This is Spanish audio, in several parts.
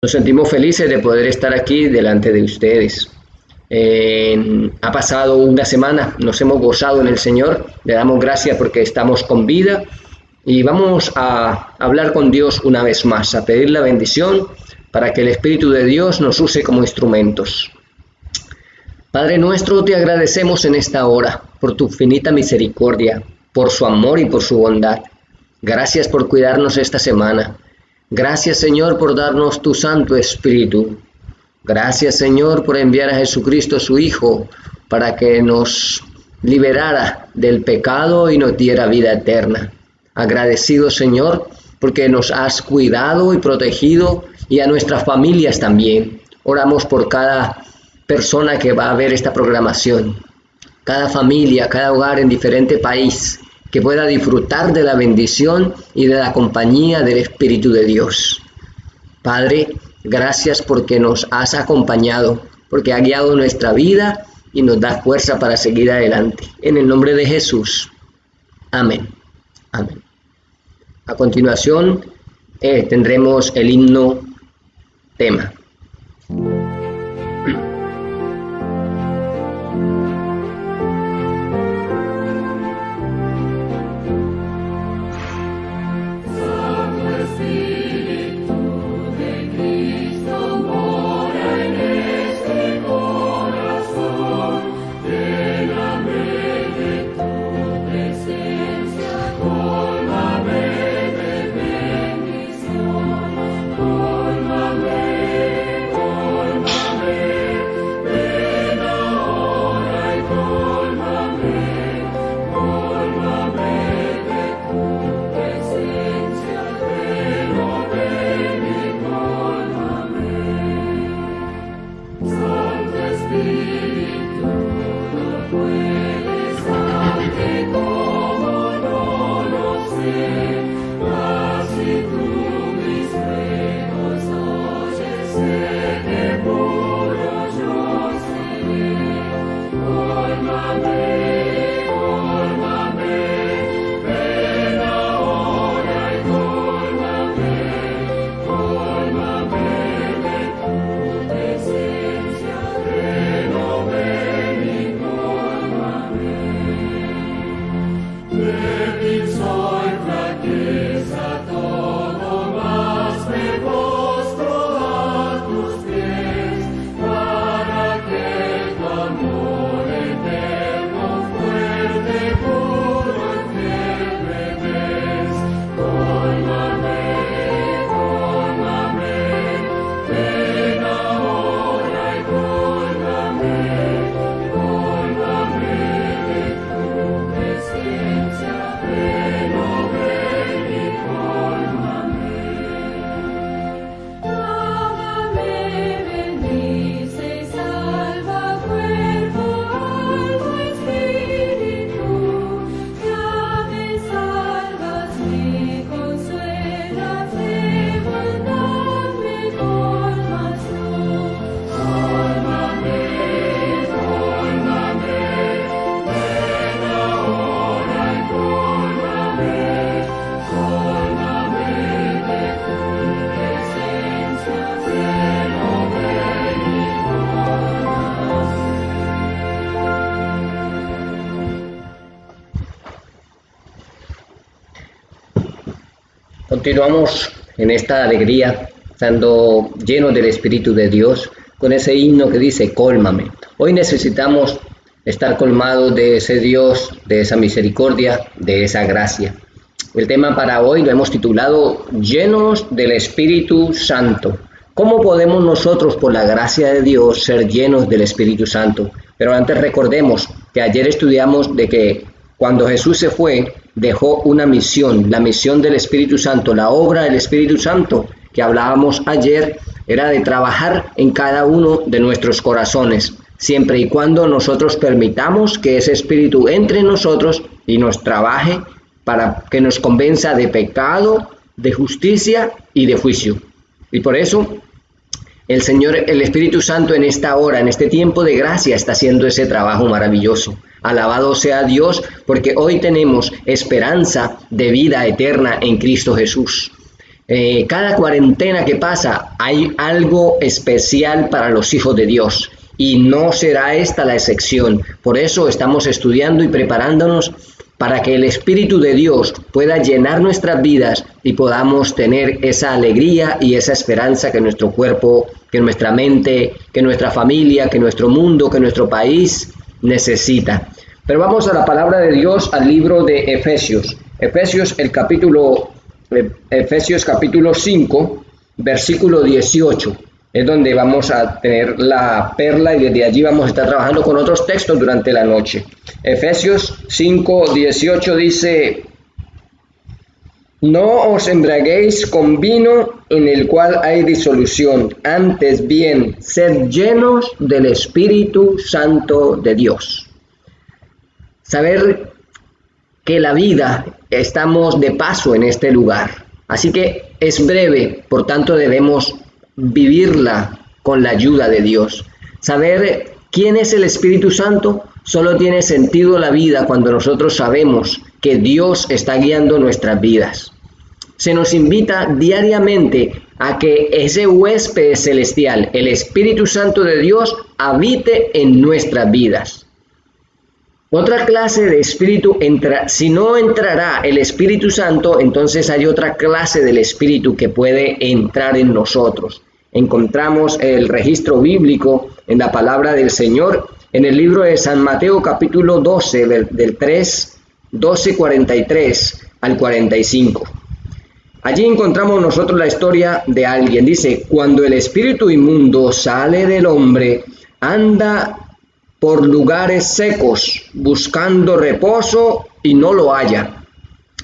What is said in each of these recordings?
Nos sentimos felices de poder estar aquí delante de ustedes. Ha pasado una semana, nos hemos gozado en el Señor, le damos gracias porque estamos con vida y vamos a hablar con Dios una vez más, a pedir la bendición para que el Espíritu de Dios nos use como instrumentos. Padre nuestro, te agradecemos en esta hora por tu infinita misericordia, por su amor y por su bondad. Gracias por cuidarnos esta semana. Gracias, Señor, por darnos tu Santo Espíritu. Gracias, Señor, por enviar a Jesucristo, su Hijo, para que nos liberara del pecado y nos diera vida eterna. Agradecido, Señor, porque nos has cuidado y protegido, y a nuestras familias también. Oramos por cada persona que va a ver esta programación, cada familia, cada hogar en diferente país, que pueda disfrutar de la bendición y de la compañía del Espíritu de Dios. Padre, gracias porque nos has acompañado, porque has guiado nuestra vida y nos da fuerza para seguir adelante. En el nombre de Jesús. Amén. Amén. A continuación tendremos el himno tema. Continuamos en esta alegría, estando llenos del Espíritu de Dios, con ese himno que dice, cólmame. Hoy necesitamos estar colmados de ese Dios, de esa misericordia, de esa gracia. El tema para hoy lo hemos titulado, llenos del Espíritu Santo. ¿Cómo podemos nosotros, por la gracia de Dios, ser llenos del Espíritu Santo? Pero antes recordemos que ayer estudiamos de que cuando Jesús se fue, dejó una misión, la misión del Espíritu Santo, la obra del Espíritu Santo que hablábamos ayer, era de trabajar en cada uno de nuestros corazones, siempre y cuando nosotros permitamos que ese Espíritu entre en nosotros y nos trabaje para que nos convenza de pecado, de justicia y de juicio. Y por eso el Señor, el Espíritu Santo en esta hora, en este tiempo de gracia, está haciendo ese trabajo maravilloso. Alabado sea Dios, porque hoy tenemos esperanza de vida eterna en Cristo Jesús. Cada cuarentena que pasa hay algo especial para los hijos de Dios y no será esta la excepción. Por eso estamos estudiando y preparándonos para que el Espíritu de Dios pueda llenar nuestras vidas y podamos tener esa alegría y esa esperanza que nuestro cuerpo, que nuestra mente, que nuestra familia, que nuestro mundo, que nuestro país necesita. Pero vamos a la palabra de Dios, al libro de Efesios. Efesios capítulo 5, versículo 18. Es donde vamos a tener la perla y desde allí vamos a estar trabajando con otros textos durante la noche. Efesios 5, 18 dice: no os embriaguéis con vino en el cual hay disolución, antes bien, sed llenos del Espíritu Santo de Dios. Saber que la vida estamos de paso en este lugar, así que es breve, por tanto debemos vivirla con la ayuda de Dios. Saber quién es el Espíritu Santo solo tiene sentido la vida cuando nosotros sabemos que Dios está guiando nuestras vidas. Se nos invita diariamente a que ese huésped celestial, el Espíritu Santo de Dios, habite en nuestras vidas. Otra clase de espíritu si no entrará el Espíritu Santo, entonces hay otra clase del espíritu que puede entrar en nosotros. Encontramos el registro bíblico en la palabra del Señor en el libro de San Mateo capítulo 12 del 43 al 45. Allí encontramos nosotros la historia de alguien. Dice: cuando el espíritu inmundo sale del hombre, anda por lugares secos, buscando reposo y no lo halla.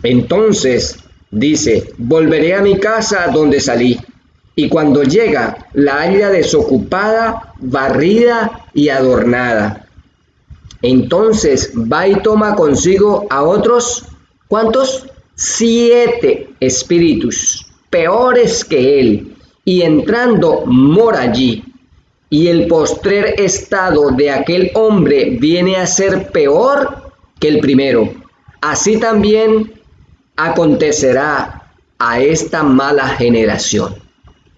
Entonces dice: volveré a mi casa donde salí. Y cuando llega, la halla desocupada, barrida y adornada. Entonces va y toma consigo a otros, ¿cuántos? 7 espíritus, peores que él, y entrando mora allí. Y el postrer estado de aquel hombre viene a ser peor que el primero. Así también acontecerá a esta mala generación.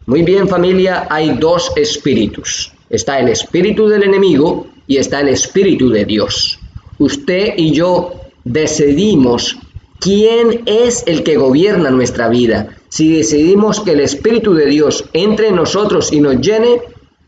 Muy bien, familia, hay 2 espíritus. Está el espíritu del enemigo y está el espíritu de Dios. Usted y yo decidimos quién es el que gobierna nuestra vida. Si decidimos que el Espíritu de Dios entre en nosotros y nos llene,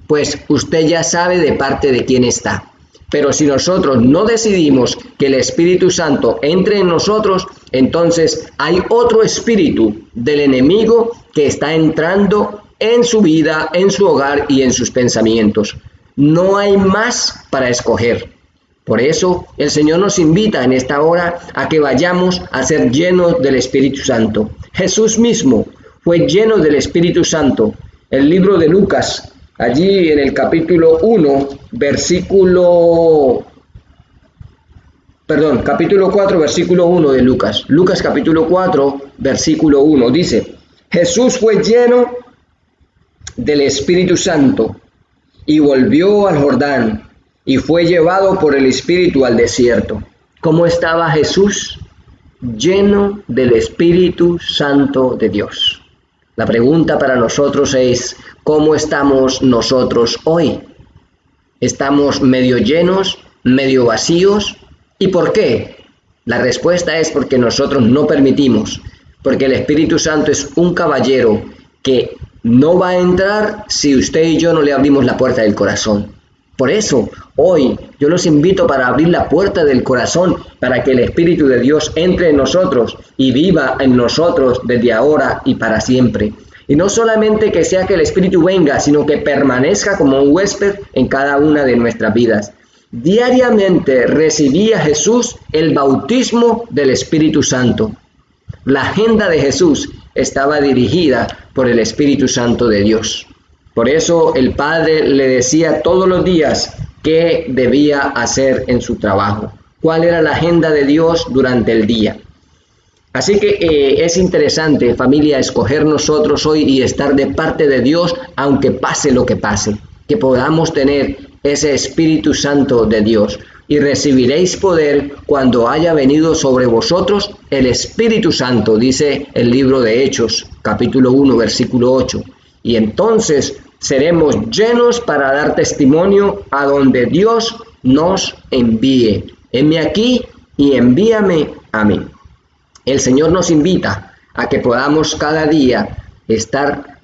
pues usted ya sabe de parte de quién está. Pero si nosotros no decidimos que el Espíritu Santo entre en nosotros, entonces hay otro espíritu del enemigo que está entrando en su vida, en su hogar y en sus pensamientos. No hay más para escoger. Por eso el Señor nos invita en esta hora a que vayamos a ser llenos del Espíritu Santo. Jesús mismo fue lleno del Espíritu Santo. El libro de Lucas, allí en el capítulo 4, versículo 1 de Lucas. Lucas capítulo 4, versículo 1 dice: Jesús fue lleno del Espíritu Santo y volvió al Jordán y fue llevado por el Espíritu al desierto. ¿Cómo estaba Jesús? Lleno del Espíritu Santo de Dios. La pregunta para nosotros es: ¿cómo estamos nosotros hoy? ¿Estamos medio llenos, medio vacíos? ¿Y por qué? La respuesta es porque nosotros no permitimos, porque el Espíritu Santo es un caballero que no va a entrar si usted y yo no le abrimos la puerta del corazón. Por eso, hoy yo los invito para abrir la puerta del corazón para que el Espíritu de Dios entre en nosotros y viva en nosotros desde ahora y para siempre. Y no solamente que sea que el Espíritu venga, sino que permanezca como un huésped en cada una de nuestras vidas. Diariamente recibía Jesús el bautismo del Espíritu Santo. La agenda de Jesús estaba dirigida por el Espíritu Santo de Dios. Por eso el Padre le decía todos los días qué debía hacer en su trabajo, cuál era la agenda de Dios durante el día. Así que es interesante, familia, escoger nosotros hoy y estar de parte de Dios, aunque pase lo que pase, que podamos tener ese Espíritu Santo de Dios. y recibiréis poder cuando haya venido sobre vosotros el Espíritu Santo, dice el libro de Hechos, capítulo 1, versículo 8. Y entonces seremos llenos para dar testimonio a donde Dios nos envíe. Heme aquí y envíame a mí. El Señor nos invita a que podamos cada día estar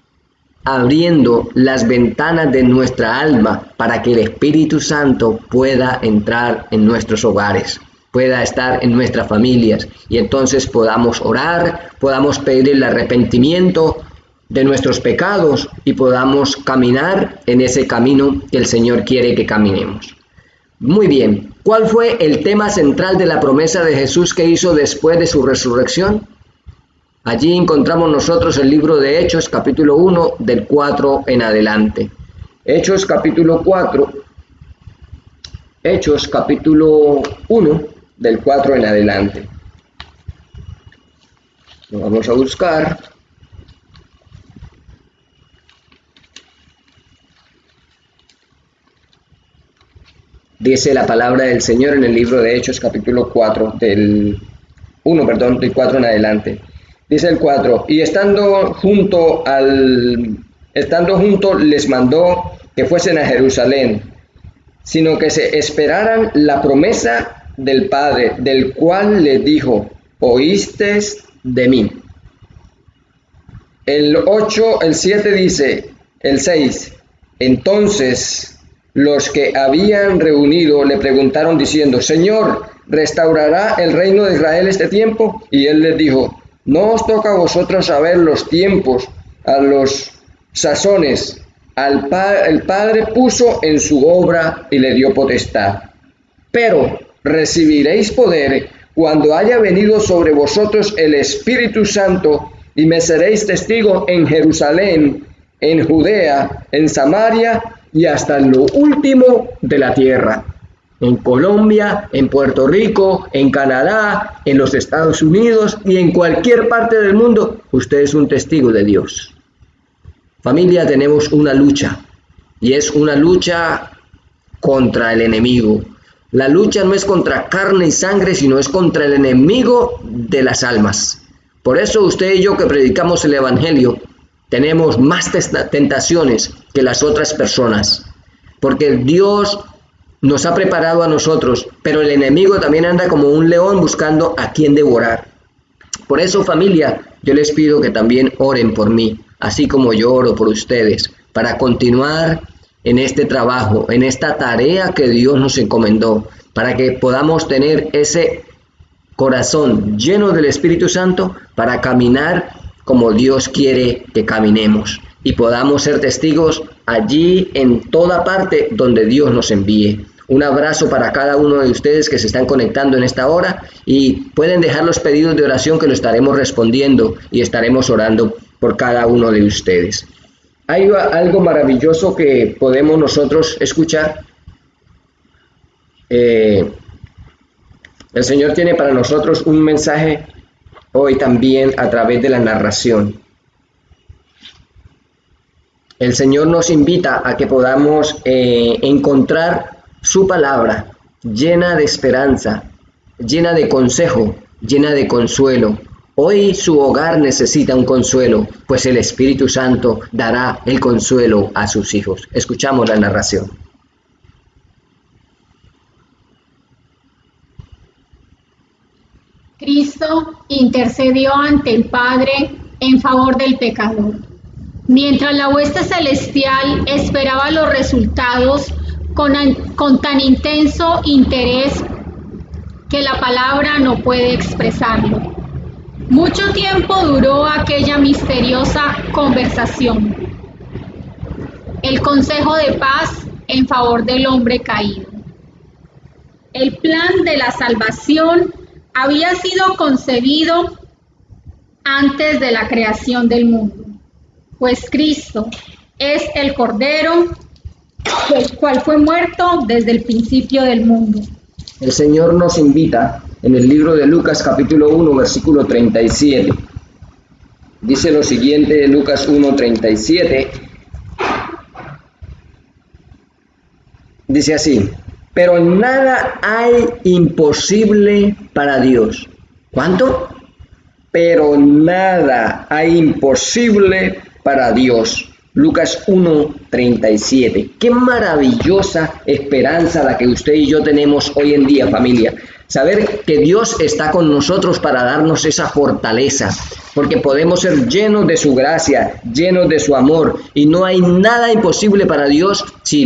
abriendo las ventanas de nuestra alma para que el Espíritu Santo pueda entrar en nuestros hogares, pueda estar en nuestras familias, y entonces podamos orar, podamos pedir el arrepentimiento de nuestros pecados y podamos caminar en ese camino que el Señor quiere que caminemos. Muy bien, ¿cuál fue el tema central de la promesa de Jesús que hizo después de su resurrección? Allí encontramos nosotros el libro de Hechos, capítulo 1, del 4 en adelante. Hechos, capítulo 1, del 4 en adelante. Lo vamos a buscar. Dice la palabra del Señor en el libro de Hechos, capítulo 4, del 4 en adelante. Dice el 4, y estando juntos les mandó que fuesen a Jerusalén, sino que se esperaran la promesa del Padre, del cual les dijo, oísteis de mí. El 7 dice, el 6, entonces los que habían reunido le preguntaron diciendo, Señor, ¿restaurará el reino de Israel este tiempo? Y él les dijo, no os toca a vosotros saber los tiempos, a los sazones. El Padre puso en su obra y le dio potestad. Pero recibiréis poder cuando haya venido sobre vosotros el Espíritu Santo, y me seréis testigo en Jerusalén, en Judea, en Samaria y hasta lo último de la tierra. En Colombia, en Puerto Rico, en Canadá, en los Estados Unidos y en cualquier parte del mundo, usted es un testigo de Dios. Familia, tenemos una lucha, y es una lucha contra el enemigo. La lucha no es contra carne y sangre, sino es contra el enemigo de las almas. Por eso usted y yo que predicamos el Evangelio, tenemos más tentaciones que las otras personas, porque Dios nos ha preparado a nosotros, pero el enemigo también anda como un león buscando a quien devorar. Por eso, familia, yo les pido que también oren por mí, así como yo oro por ustedes, para continuar en este trabajo, en esta tarea que Dios nos encomendó, para que podamos tener ese corazón lleno del Espíritu Santo para caminar como Dios quiere que caminemos y podamos ser testigos allí en toda parte donde Dios nos envíe. Un abrazo para cada uno de ustedes que se están conectando en esta hora, y pueden dejar los pedidos de oración que lo estaremos respondiendo y estaremos orando por cada uno de ustedes. Hay algo maravilloso que podemos nosotros escuchar. El Señor tiene para nosotros un mensaje hoy también a través de la narración. El Señor nos invita a que podamos encontrar su palabra llena de esperanza, llena de consejo, llena de consuelo. Hoy su hogar necesita un consuelo, pues el Espíritu Santo dará el consuelo a sus hijos. Escuchamos la narración. Cristo intercedió ante el Padre en favor del pecador. Mientras la hueste celestial esperaba los resultados con tan intenso interés que la palabra no puede expresarlo. Mucho tiempo duró aquella misteriosa conversación. El consejo de paz en favor del hombre caído. El plan de la salvación había sido concebido antes de la creación del mundo, pues Cristo es el Cordero, el cual fue muerto desde el principio del mundo. El Señor nos invita en el libro de Lucas capítulo 1 versículo 37. Dice lo siguiente, Lucas 1:37. Dice así: pero nada hay imposible para Dios. ¿Cuánto? Pero nada hay imposible para Dios. Lucas 1:37. Qué maravillosa esperanza la que usted y yo tenemos hoy en día, familia. Saber que Dios está con nosotros para darnos esa fortaleza, porque podemos ser llenos de su gracia, llenos de su amor, y no hay nada imposible para Dios. Si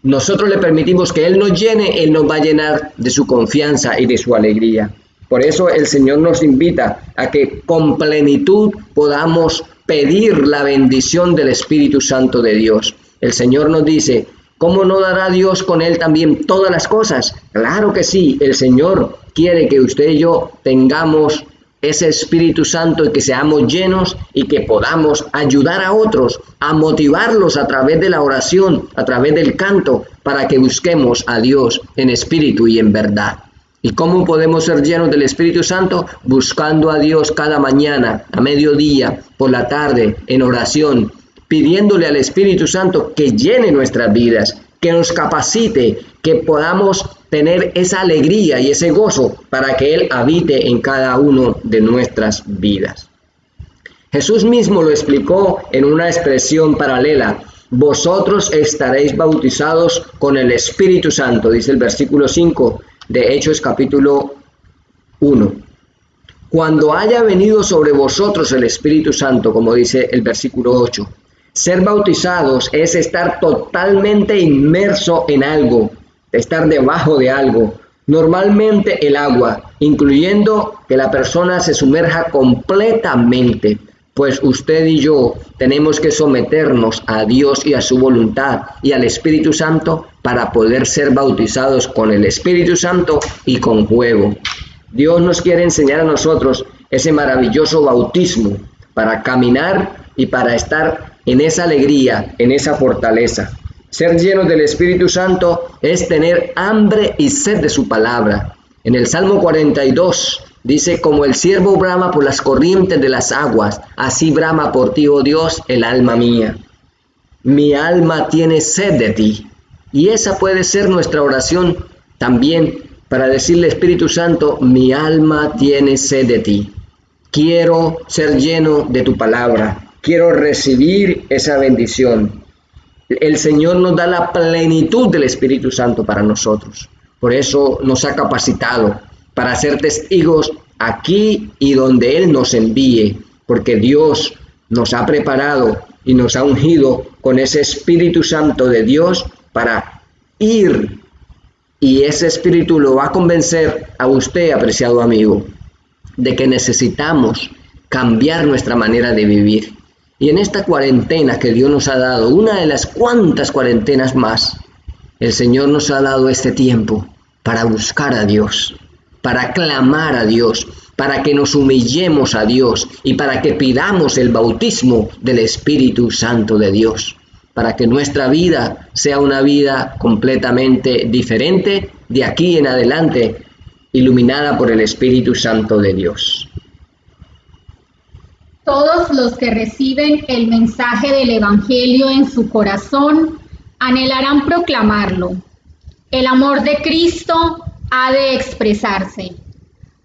nosotros le permitimos que Él nos llene, Él nos va a llenar de su confianza y de su alegría. Por eso el Señor nos invita a que con plenitud podamos pedir la bendición del Espíritu Santo de Dios. El Señor nos dice, ¿cómo no dará Dios con Él también todas las cosas? Claro que sí, el Señor quiere que usted y yo tengamos ese Espíritu Santo y que seamos llenos y que podamos ayudar a otros, a motivarlos a través de la oración, a través del canto, para que busquemos a Dios en espíritu y en verdad. ¿Y cómo podemos ser llenos del Espíritu Santo? Buscando a Dios cada mañana, a mediodía, por la tarde, en oración, pidiéndole al Espíritu Santo que llene nuestras vidas, que nos capacite, que podamos tener esa alegría y ese gozo para que Él habite en cada uno de nuestras vidas. Jesús mismo lo explicó en una expresión paralela. Vosotros estaréis bautizados con el Espíritu Santo, dice el versículo 5 de Hechos capítulo 1. Cuando haya venido sobre vosotros el Espíritu Santo, como dice el versículo 8. Ser bautizados es estar totalmente inmerso en algo, estar debajo de algo, normalmente el agua, incluyendo que la persona se sumerja completamente, pues usted y yo tenemos que someternos a Dios y a su voluntad y al Espíritu Santo para poder ser bautizados con el Espíritu Santo y con fuego. Dios nos quiere enseñar a nosotros ese maravilloso bautismo para caminar y para estar en esa alegría, en esa fortaleza. Ser llenos del Espíritu Santo es tener hambre y sed de su palabra. En el Salmo 42 dice, como el ciervo brama por las corrientes de las aguas, así brama por ti, oh Dios, el alma mía. Mi alma tiene sed de ti. Y esa puede ser nuestra oración también para decirle, Espíritu Santo, mi alma tiene sed de ti. Quiero ser lleno de tu palabra. Quiero recibir esa bendición. El Señor nos da la plenitud del Espíritu Santo para nosotros. Por eso nos ha capacitado para ser testigos aquí y donde Él nos envíe. Porque Dios nos ha preparado y nos ha ungido con ese Espíritu Santo de Dios para ir. Y ese Espíritu lo va a convencer a usted, apreciado amigo, de que necesitamos cambiar nuestra manera de vivir. Y en esta cuarentena que Dios nos ha dado, una de las cuantas cuarentenas más, el Señor nos ha dado este tiempo para buscar a Dios, para clamar a Dios, para que nos humillemos a Dios y para que pidamos el bautismo del Espíritu Santo de Dios, para que nuestra vida sea una vida completamente diferente de aquí en adelante, iluminada por el Espíritu Santo de Dios. Todos los que reciben el mensaje del Evangelio en su corazón anhelarán proclamarlo. El amor de Cristo ha de expresarse.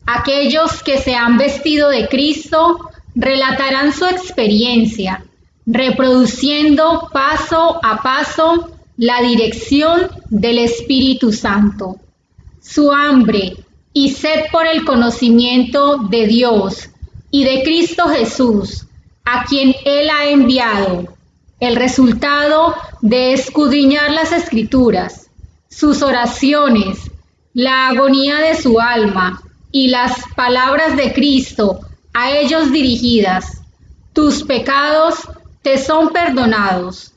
Aquellos que se han vestido de Cristo relatarán su experiencia, reproduciendo paso a paso la dirección del Espíritu Santo. Su hambre y sed por el conocimiento de Dios y de Cristo Jesús, a quien Él ha enviado, el resultado de escudriñar las Escrituras, sus oraciones, la agonía de su alma y las palabras de Cristo a ellos dirigidas. Tus pecados te son perdonados.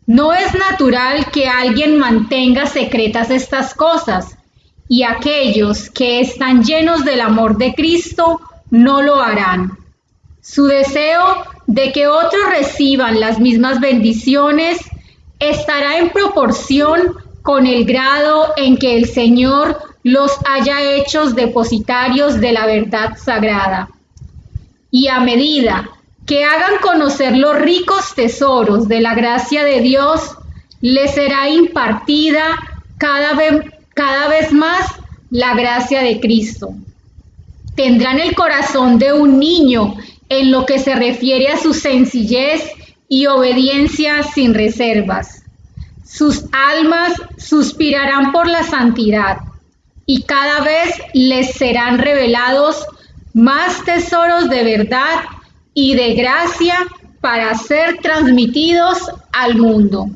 No es natural que alguien mantenga secretas estas cosas, y aquellos que están llenos del amor de Cristo no lo harán. Su deseo de que otros reciban las mismas bendiciones estará en proporción con el grado en que el Señor los haya hecho depositarios de la verdad sagrada. Y a medida que hagan conocer los ricos tesoros de la gracia de Dios, les será impartida cada vez más la gracia de Cristo. Tendrán el corazón de un niño en lo que se refiere a su sencillez y obediencia sin reservas. Sus almas suspirarán por la santidad y cada vez les serán revelados más tesoros de verdad y de gracia para ser transmitidos al mundo.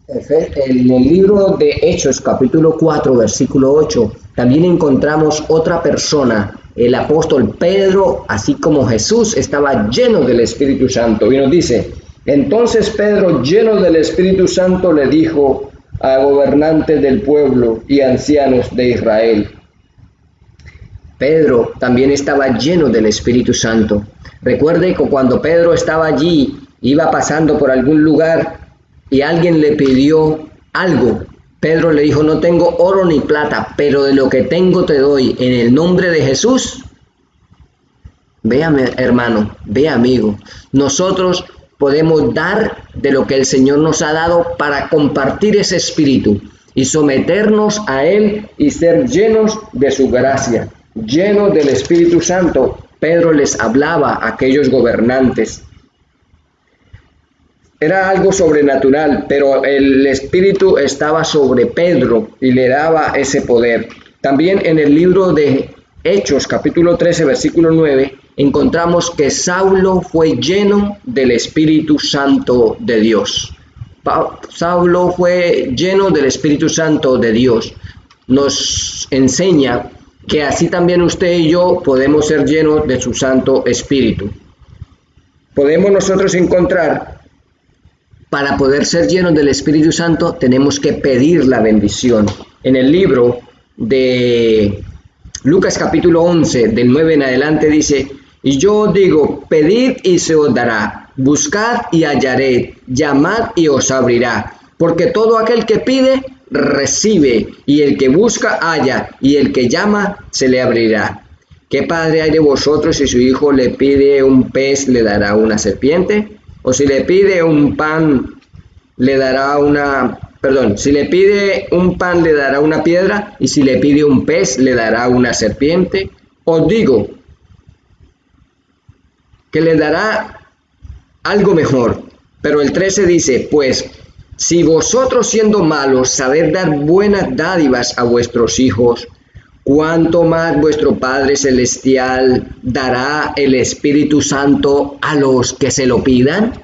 En el libro de Hechos, capítulo 4, versículo 8, también encontramos otra persona, el apóstol Pedro, así como Jesús, estaba lleno del Espíritu Santo. Y nos dice: entonces Pedro, lleno del Espíritu Santo, le dijo a gobernantes del pueblo y ancianos de Israel. Pedro también estaba lleno del Espíritu Santo. Recuerde que cuando Pedro estaba allí, iba pasando por algún lugar y alguien le pidió algo. Pedro le dijo: no tengo oro ni plata, pero de lo que tengo te doy, en el nombre de Jesús. Vea, hermano, vea, amigo, nosotros podemos dar de lo que el Señor nos ha dado para compartir ese espíritu y someternos a Él y ser llenos de su gracia, llenos del Espíritu Santo. Pedro les hablaba a aquellos gobernantes. Era algo sobrenatural, pero el Espíritu estaba sobre Pedro y le daba ese poder. También en el libro de Hechos, capítulo 13, versículo 9, encontramos que Saulo fue lleno del Espíritu Santo de Dios. Saulo fue lleno del Espíritu Santo de Dios. Nos enseña que así también usted y yo podemos ser llenos de su Santo Espíritu. Podemos nosotros encontrar, para poder ser llenos del Espíritu Santo, tenemos que pedir la bendición. En el libro de Lucas capítulo 11, del 9 en adelante, dice: y yo os digo, pedid y se os dará, buscad y hallaréis, llamad y os abrirá, porque todo aquel que pide, recibe, y el que busca, halla, y el que llama, se le abrirá. ¿Qué padre hay de vosotros si su hijo le pide un pez, le dará una serpiente? O si le pide un pan, le dará si le pide un pan, le dará una piedra, y si le pide un pez, le dará una serpiente. Os digo que le dará algo mejor. Pero el 13 dice: pues si vosotros, siendo malos, sabéis dar buenas dádivas a vuestros hijos, ¿cuánto más vuestro Padre Celestial dará el Espíritu Santo a los que se lo pidan?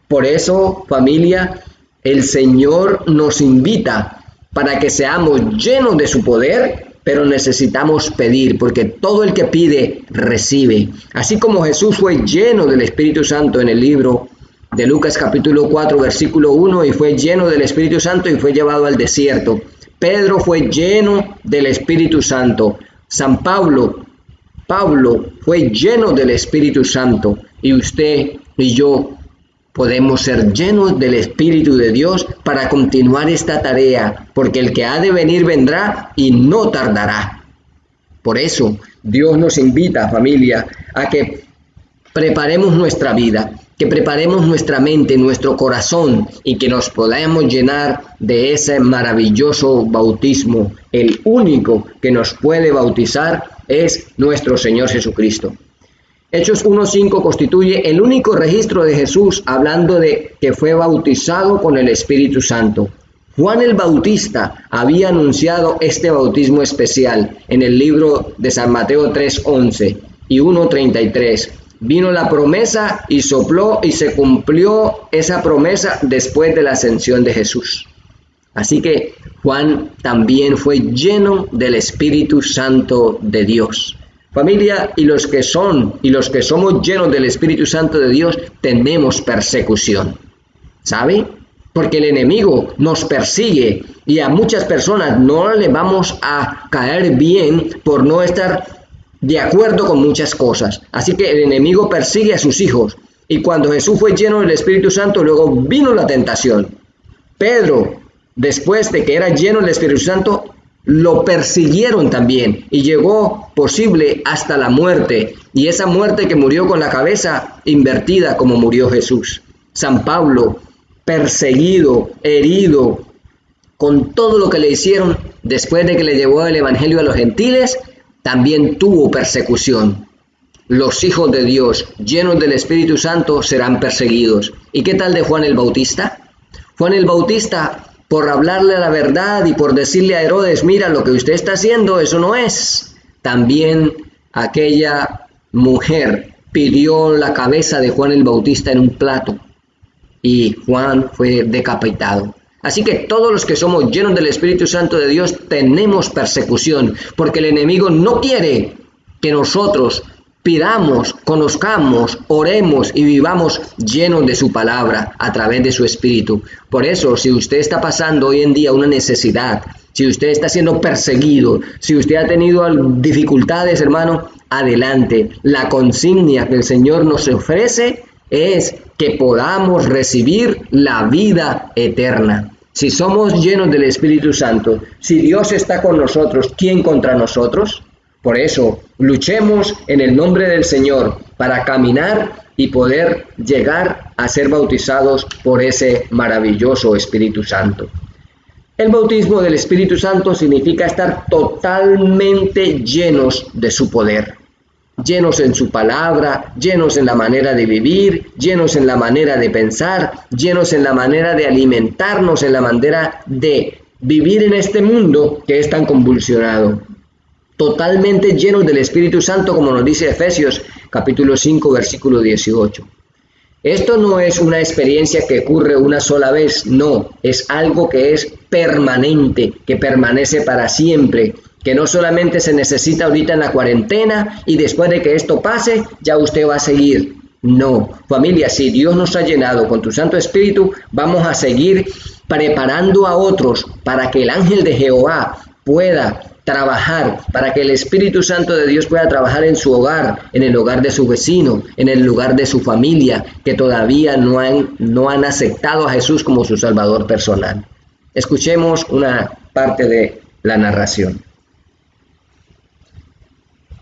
Por eso, familia, el Señor nos invita para que seamos llenos de su poder, pero necesitamos pedir, porque todo el que pide, recibe. Así como Jesús fue lleno del Espíritu Santo en el libro de Lucas capítulo 4, versículo 1, y fue lleno del Espíritu Santo y fue llevado al desierto. Pedro fue lleno del Espíritu Santo. San Pablo fue lleno del Espíritu Santo. Y usted y yo podemos ser llenos del Espíritu de Dios para continuar esta tarea, porque el que ha de venir vendrá y no tardará. Por eso Dios nos invita, familia, a que preparemos nuestra vida, que preparemos nuestra mente, nuestro corazón, y que nos podamos llenar de ese maravilloso bautismo. El único que nos puede bautizar es nuestro Señor Jesucristo. Hechos 1:5 constituye el único registro de Jesús hablando de que fue bautizado con el Espíritu Santo. Juan el Bautista había anunciado este bautismo especial en el libro de San Mateo 3:11 y 1:33. Vino la promesa y sopló y se cumplió esa promesa después de la ascensión de Jesús. Así que Juan también fue lleno del Espíritu Santo de Dios. Familia, y los que somos llenos del Espíritu Santo de Dios, tenemos persecución. ¿Sabe? Porque el enemigo nos persigue y a muchas personas no le vamos a caer bien por no estar de acuerdo con muchas cosas. Así que el enemigo persigue a sus hijos. Y cuando Jesús fue lleno del Espíritu Santo, luego vino la tentación. Pedro, después de que era lleno del Espíritu Santo, lo persiguieron también y llegó posible hasta la muerte, y esa muerte que murió con la cabeza invertida como murió Jesús. San Pablo, perseguido, herido, con todo lo que le hicieron, después de que le llevó el evangelio a los gentiles, también tuvo persecución. Los hijos de Dios, llenos del Espíritu Santo, serán perseguidos. ¿Y qué tal de Juan el Bautista? Juan el Bautista, por hablarle la verdad y por decirle a Herodes, mira, lo que usted está haciendo, eso no es. También aquella mujer pidió la cabeza de Juan el Bautista en un plato y Juan fue decapitado. Así que todos los que somos llenos del Espíritu Santo de Dios tenemos persecución, porque el enemigo no quiere que nosotros pidamos, conozcamos, oremos y vivamos llenos de su palabra a través de su Espíritu. Por eso, si usted está pasando hoy en día una necesidad, si usted está siendo perseguido, si usted ha tenido dificultades, hermano, adelante. La consigna que el Señor nos ofrece es que podamos recibir la vida eterna. Si somos llenos del Espíritu Santo, si Dios está con nosotros, ¿quién contra nosotros? Por eso, luchemos en el nombre del Señor para caminar y poder llegar a ser bautizados por ese maravilloso Espíritu Santo. El bautismo del Espíritu Santo significa estar totalmente llenos de su poder, llenos en su palabra, llenos en la manera de vivir, llenos en la manera de pensar, llenos en la manera de alimentarnos, en la manera de vivir en este mundo que es tan convulsionado. Totalmente llenos del Espíritu Santo, como nos dice Efesios capítulo 5, versículo 18. Esto no es una experiencia que ocurre una sola vez, no, es algo que es permanente, que permanece para siempre, que no solamente se necesita ahorita en la cuarentena y después de que esto pase, ya usted va a seguir. No, familia, si Dios nos ha llenado con tu Santo Espíritu, vamos a seguir preparando a otros para que el ángel de Jehová pueda trabajar, para que el Espíritu Santo de Dios pueda trabajar en su hogar, en el hogar de su vecino, en el lugar de su familia, que todavía no han aceptado a Jesús como su Salvador personal. Escuchemos una parte de la narración.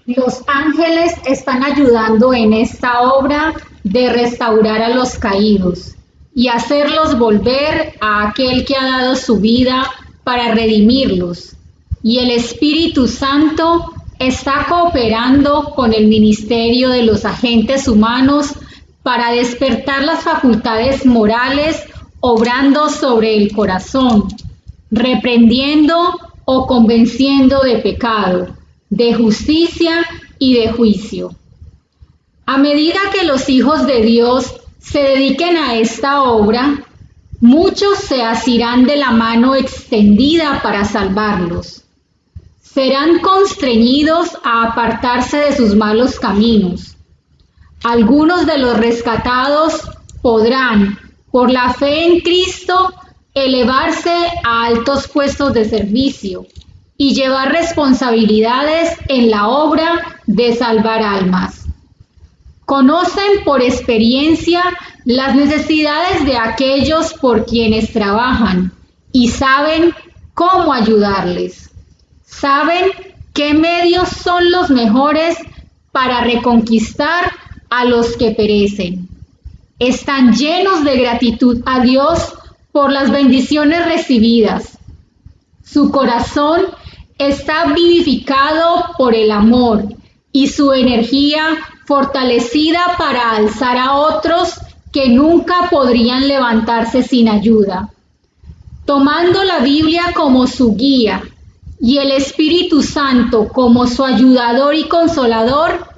Los ángeles están ayudando en esta obra de restaurar a los caídos y hacerlos volver a aquel que ha dado su vida para redimirlos. Y el Espíritu Santo está cooperando con el ministerio de los agentes humanos para despertar las facultades morales, obrando sobre el corazón, reprendiendo o convenciendo de pecado, de justicia y de juicio. A medida que los hijos de Dios se dediquen a esta obra, muchos se asirán de la mano extendida para salvarlos. Serán constreñidos a apartarse de sus malos caminos. Algunos de los rescatados podrán, por la fe en Cristo, elevarse a altos puestos de servicio y llevar responsabilidades en la obra de salvar almas. Conocen por experiencia las necesidades de aquellos por quienes trabajan y saben cómo ayudarles. Saben qué medios son los mejores para reconquistar a los que perecen. Están llenos de gratitud a Dios por las bendiciones recibidas. Su corazón está vivificado por el amor y su energía fortalecida para alzar a otros que nunca podrían levantarse sin ayuda. Tomando la Biblia como su guía y el Espíritu Santo como su ayudador y consolador,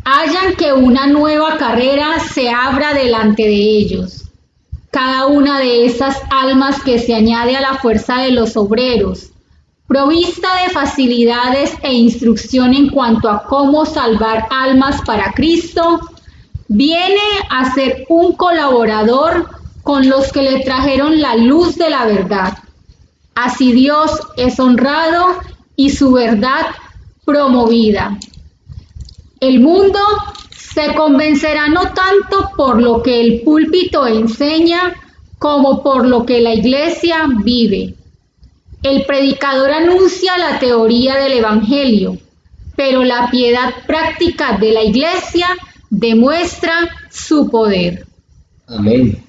hallan que una nueva carrera se abra delante de ellos. Cada una de esas almas que se añade a la fuerza de los obreros, provista de facilidades e instrucción en cuanto a cómo salvar almas para Cristo, viene a ser un colaborador con los que le trajeron la luz de la verdad. Así Dios es honrado y su verdad promovida. El mundo se convencerá no tanto por lo que el púlpito enseña, como por lo que la iglesia vive. El predicador anuncia la teoría del evangelio, pero la piedad práctica de la iglesia demuestra su poder. Amén.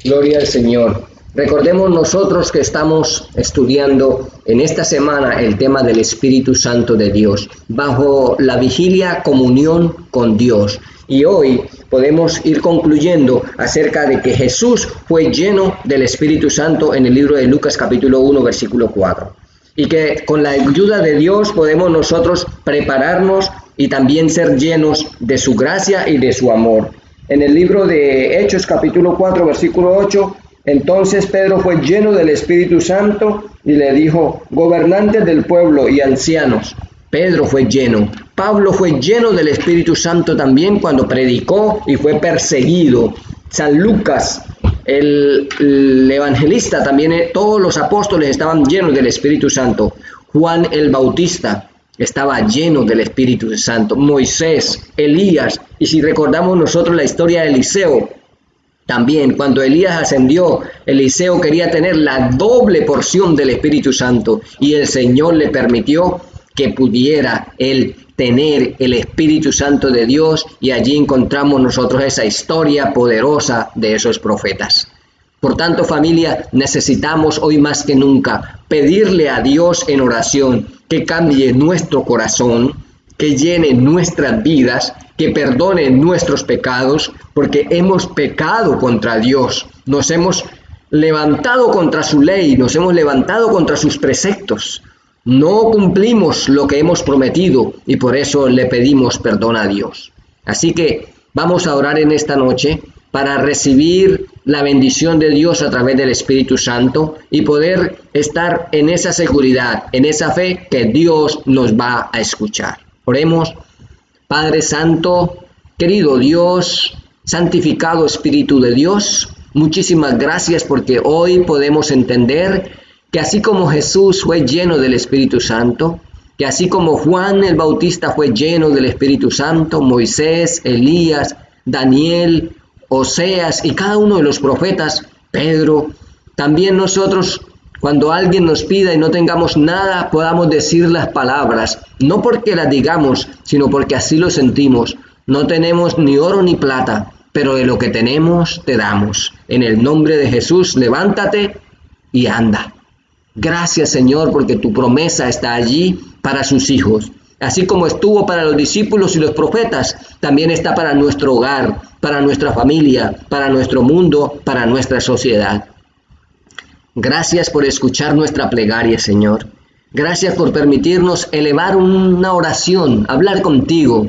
Gloria al Señor. Recordemos nosotros que estamos estudiando en esta semana el tema del Espíritu Santo de Dios, bajo la vigilia comunión con Dios. Y hoy podemos ir concluyendo acerca de que Jesús fue lleno del Espíritu Santo en el libro de Lucas capítulo 1, versículo 4. Y que con la ayuda de Dios podemos nosotros prepararnos y también ser llenos de su gracia y de su amor. En el libro de Hechos capítulo 4, versículo 8, entonces Pedro fue lleno del Espíritu Santo y le dijo, gobernantes del pueblo y ancianos. Pedro fue lleno. Pablo fue lleno del Espíritu Santo también cuando predicó y fue perseguido. San Lucas, el evangelista, también todos los apóstoles estaban llenos del Espíritu Santo. Juan el Bautista estaba lleno del Espíritu Santo. Moisés, Elías, y si recordamos nosotros la historia de Eliseo, también cuando Elías ascendió, Eliseo quería tener la doble porción del Espíritu Santo y el Señor le permitió que pudiera él tener el Espíritu Santo de Dios, y allí encontramos nosotros esa historia poderosa de esos profetas. Por tanto, familia, necesitamos hoy más que nunca pedirle a Dios en oración que cambie nuestro corazón, que llene nuestras vidas, que perdone nuestros pecados, porque hemos pecado contra Dios, nos hemos levantado contra su ley, nos hemos levantado contra sus preceptos, no cumplimos lo que hemos prometido y por eso le pedimos perdón a Dios. Así que vamos a orar en esta noche para recibir la bendición de Dios a través del Espíritu Santo y poder estar en esa seguridad, en esa fe que Dios nos va a escuchar. Oremos. Padre Santo, querido Dios, santificado Espíritu de Dios, muchísimas gracias porque hoy podemos entender que así como Jesús fue lleno del Espíritu Santo, que así como Juan el Bautista fue lleno del Espíritu Santo, Moisés, Elías, Daniel, Oseas y cada uno de los profetas, Pedro, también nosotros, cuando alguien nos pida y no tengamos nada, podamos decir las palabras, no porque las digamos, sino porque así lo sentimos. No tenemos ni oro ni plata, pero de lo que tenemos te damos. En el nombre de Jesús, levántate y anda. Gracias, Señor, porque tu promesa está allí para sus hijos. Así como estuvo para los discípulos y los profetas, también está para nuestro hogar, para nuestra familia, para nuestro mundo, para nuestra sociedad. Gracias por escuchar nuestra plegaria, Señor. Gracias por permitirnos elevar una oración, hablar contigo.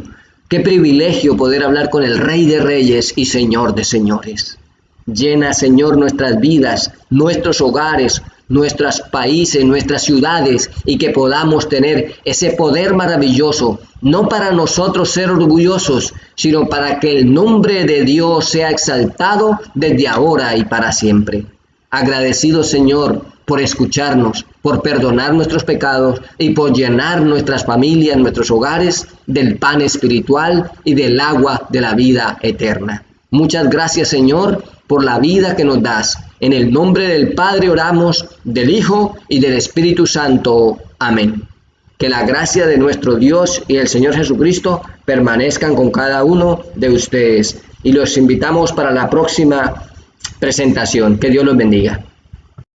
Qué privilegio poder hablar con el Rey de Reyes y Señor de Señores. Llena, Señor, nuestras vidas, nuestros hogares, nuestros países, nuestras ciudades, y que podamos tener ese poder maravilloso, no para nosotros ser orgullosos, sino para que el nombre de Dios sea exaltado desde ahora y para siempre. Agradecido, Señor, por escucharnos, por perdonar nuestros pecados y por llenar nuestras familias, nuestros hogares del pan espiritual y del agua de la vida eterna. Muchas gracias, Señor, por la vida que nos das. En el nombre del Padre oramos, del Hijo y del Espíritu Santo. Amén. Que la gracia de nuestro Dios y el Señor Jesucristo permanezcan con cada uno de ustedes. Y los invitamos para la próxima presentación. Que Dios los bendiga.